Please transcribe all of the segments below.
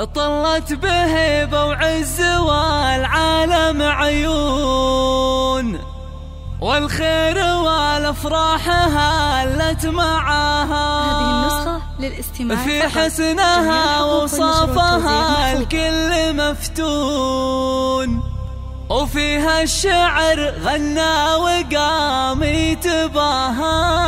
طلت بهيبة وعز والعالم عيون، والخير والافراح هلت معاها. هذه النسخة للاستماع في حسنها وصافها الكل مفتون، وفيها الشعر غنى وقام يتباهى.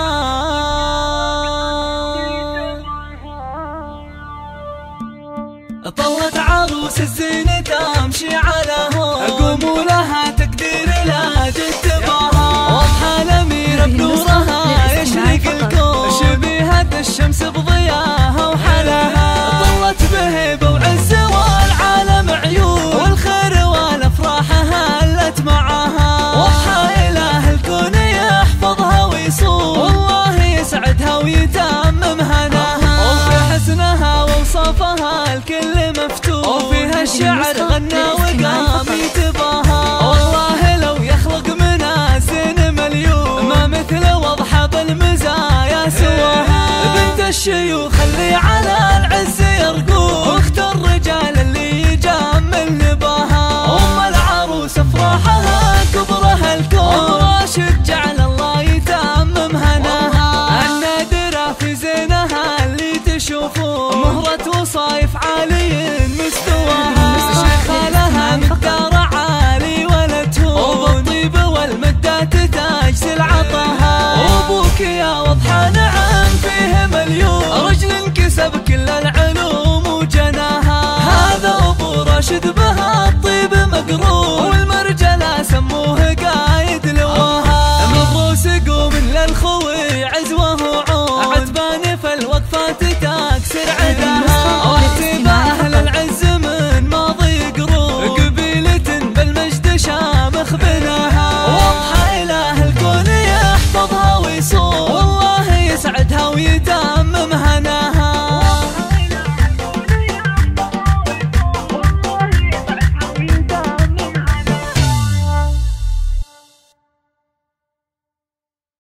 طلت عروس الزينة تمشي على هون، قوموا لها تقدير لا جد تباهى. واضحة الأميرة بنورها يشرق الكون، شبيهة الشمس بضياها وحلاها. طلت بهيبة وعز والعالم عيون، والخير والأفراح هلت معاها. واضحة إله الكون يحفظها ويصون، والله يسعدها ويتمم هناها. وفي حسنها ووصافها الكل مفتون، وفيها الشعر غنى وقام يتباهى. والله لو يخلق منازل مليون، ما مثل وضحى بالمزايا سواها. بنت الشيوخ اللي على العز يرقون، واخت الرجال اللي يجمل نباها. العروس افراحها كبرها الكون، راشد جعل الله يتمم هناها. النادرة في زينها اللي تشوفون، مهرة وصايف عالي مستواها. شيخة لها مقدار عالي ولا تهون، وبالطيب والمدات تاج عطاها. وابوك يا وضحى نعم فيه مليون، رجل كسب كل العلوم